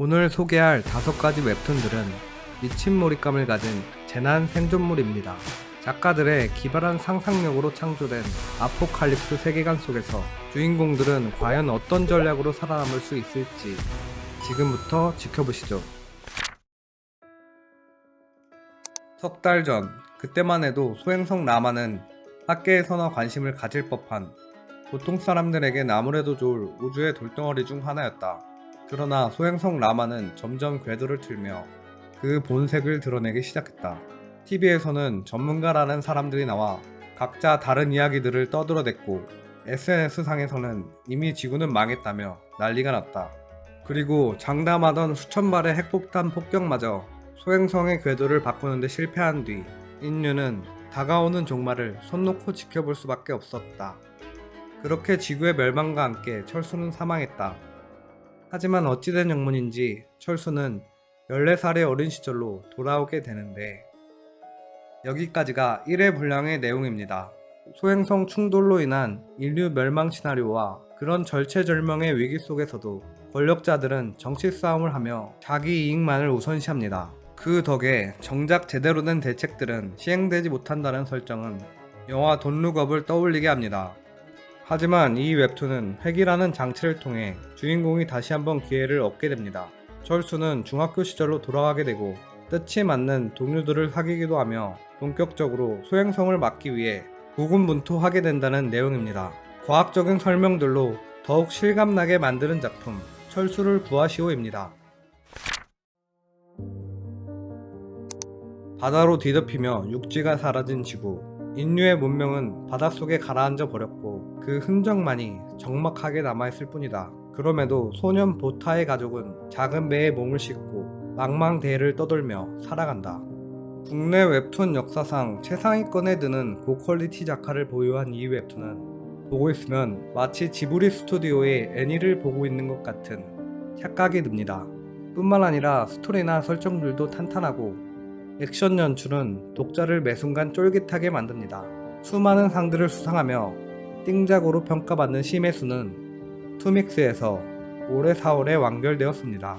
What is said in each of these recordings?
오늘 소개할 5가지 웹툰들은 미친 몰입감을 가진 재난 생존물입니다. 작가들의 기발한 상상력으로 창조된 아포칼립스 세계관 속에서 주인공들은 과연 어떤 전략으로 살아남을 수 있을지 지금부터 지켜보시죠. 석 달 전, 그때만 해도 소행성 라마는 학계에서나 관심을 가질 법한 보통 사람들에겐 아무래도 좋을 우주의 돌덩어리 중 하나였다. 그러나 소행성 라마는 점점 궤도를 틀며 그 본색을 드러내기 시작했다. TV에서는 전문가라는 사람들이 나와 각자 다른 이야기들을 떠들어댔고 SNS상에서는 이미 지구는 망했다며 난리가 났다. 그리고 장담하던 수천 발의 핵폭탄 폭격마저 소행성의 궤도를 바꾸는데 실패한 뒤 인류는 다가오는 종말을 손 놓고 지켜볼 수밖에 없었다. 그렇게 지구의 멸망과 함께 철수는 사망했다. 하지만 어찌된 영문인지 철수는 14살의 어린 시절로 돌아오게 되는데 여기까지가 1회 분량의 내용입니다. 소행성 충돌로 인한 인류 멸망 시나리오와 그런 절체절명의 위기 속에서도 권력자들은 정치 싸움을 하며 자기 이익만을 우선시합니다. 그 덕에 정작 제대로 된 대책들은 시행되지 못한다는 설정은 영화 돈룩업을 떠올리게 합니다. 하지만 이 웹툰은 회기라는 장치를 통해 주인공이 다시 한번 기회를 얻게 됩니다. 철수는 중학교 시절로 돌아가게 되고 뜻이 맞는 동료들을 사귀기도 하며 본격적으로 소행성을 막기 위해 고군분투하게 된다는 내용입니다. 과학적인 설명들로 더욱 실감나게 만드는 작품 철수를 구하시오입니다. 바다로 뒤덮이며 육지가 사라진 지구. 인류의 문명은 바닷속에 가라앉아 버렸고 그 흔적만이 적막하게 남아있을 뿐이다. 그럼에도 소년 보타의 가족은 작은 배에 몸을 싣고 망망대해를 떠돌며 살아간다. 국내 웹툰 역사상 최상위권에 드는 고퀄리티 작화를 보유한 이 웹툰은 보고 있으면 마치 지브리 스튜디오의 애니를 보고 있는 것 같은 착각이 듭니다. 뿐만 아니라 스토리나 설정들도 탄탄하고 액션 연출은 독자를 매순간 쫄깃하게 만듭니다. 수많은 상들을 수상하며 띵작으로 평가받는 심해수는 투믹스에서 올해 4월에 완결되었습니다.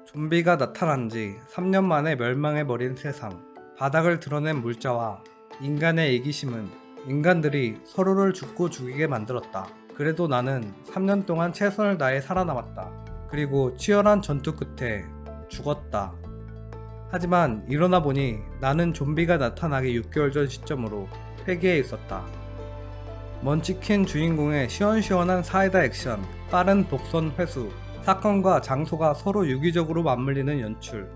좀비가 나타난 지 3년 만에 멸망해버린 세상. 바닥을 드러낸 물자와 인간의 이기심은 인간들이 서로를 죽고 죽이게 만들었다. 그래도 나는 3년 동안 최선을 다해 살아남았다. 그리고 치열한 전투 끝에 죽었다. 하지만 일어나 보니 나는 좀비가 나타나기 6개월 전 시점으로 폐기해 있었다. 먼치킨 주인공의 시원시원한 사이다 액션, 빠른 복선 회수, 사건과 장소가 서로 유기적으로 맞물리는 연출,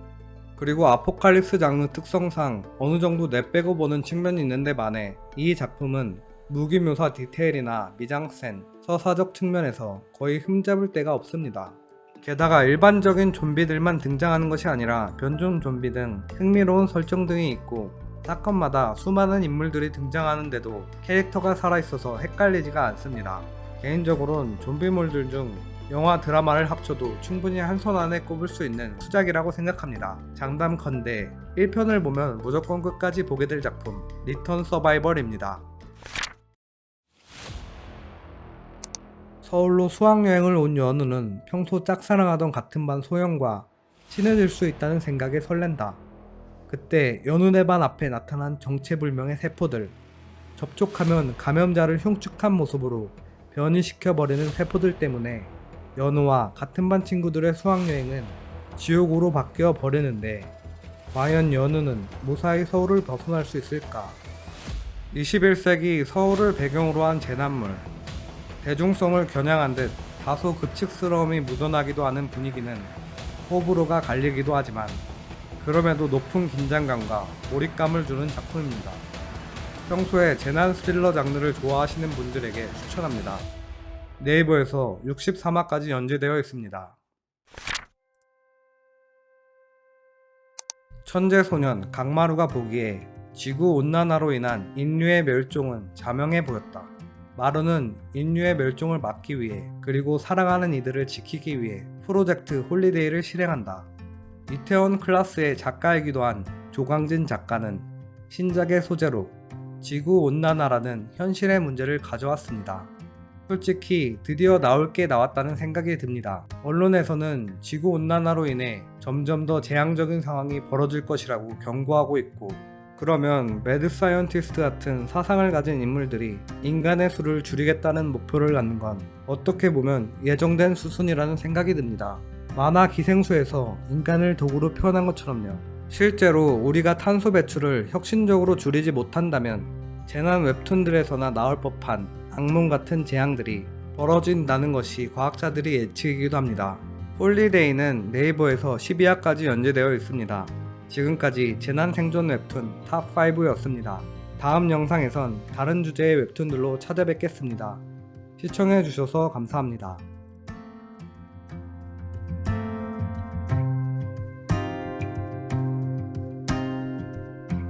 그리고 아포칼립스 장르 특성상 어느 정도 내빼고 보는 측면이 있는데 반해 이 작품은 무기 묘사 디테일이나 미장센, 서사적 측면에서 거의 흠잡을 데가 없습니다. 게다가 일반적인 좀비들만 등장하는 것이 아니라 변종 좀비 등 흥미로운 설정 등이 있고 사건마다 수많은 인물들이 등장하는데도 캐릭터가 살아있어서 헷갈리지가 않습니다. 개인적으로는 좀비물들 중 영화 드라마를 합쳐도 충분히 한 손 안에 꼽을 수 있는 수작이라고 생각합니다. 장담컨대 1편을 보면 무조건 끝까지 보게 될 작품 리턴 서바이벌입니다. 서울로 수학여행을 온 연우는 평소 짝사랑하던 같은 반 소영과 친해질 수 있다는 생각에 설렌다. 그때 연우네 반 앞에 나타난 정체불명의 세포들. 접촉하면 감염자를 흉측한 모습으로 변이시켜버리는 세포들 때문에 연우와 같은 반 친구들의 수학여행은 지옥으로 바뀌어 버리는데 과연 연우는 무사히 서울을 벗어날 수 있을까? 21세기 서울을 배경으로 한 재난물. 대중성을 겨냥한 듯 다소 급식스러움이 묻어나기도 하는 분위기는 호불호가 갈리기도 하지만 그럼에도 높은 긴장감과 몰입감을 주는 작품입니다. 평소에 재난 스릴러 장르를 좋아하시는 분들에게 추천합니다. 네이버에서 63화까지 연재되어 있습니다. 천재소년 강마루가 보기에 지구온난화로 인한 인류의 멸종은 자명해 보였다. 마루는 인류의 멸종을 막기 위해 그리고 사랑하는 이들을 지키기 위해 프로젝트 홀리데이를 실행한다. 이태원 클라스의 작가이기도 한 조광진 작가는 신작의 소재로 지구온난화라는 현실의 문제를 가져왔습니다. 솔직히 드디어 나올 게 나왔다는 생각이 듭니다. 언론에서는 지구온난화로 인해 점점 더 재앙적인 상황이 벌어질 것이라고 경고하고 있고, 그러면 매드 사이언티스트 같은 사상을 가진 인물들이 인간의 수를 줄이겠다는 목표를 갖는 건 어떻게 보면 예정된 수순이라는 생각이 듭니다. 만화 기생수에서 인간을 도구로 표현한 것처럼요. 실제로 우리가 탄소 배출을 혁신적으로 줄이지 못한다면 재난 웹툰들에서나 나올 법한 악몽 같은 재앙들이 벌어진다는 것이 과학자들의 예측이기도 합니다. 홀리데이는 네이버에서 12화까지 연재되어 있습니다. 지금까지 재난 생존 웹툰 탑5였습니다. 다음 영상에선 다른 주제의 웹툰들로 찾아뵙겠습니다. 시청해주셔서 감사합니다.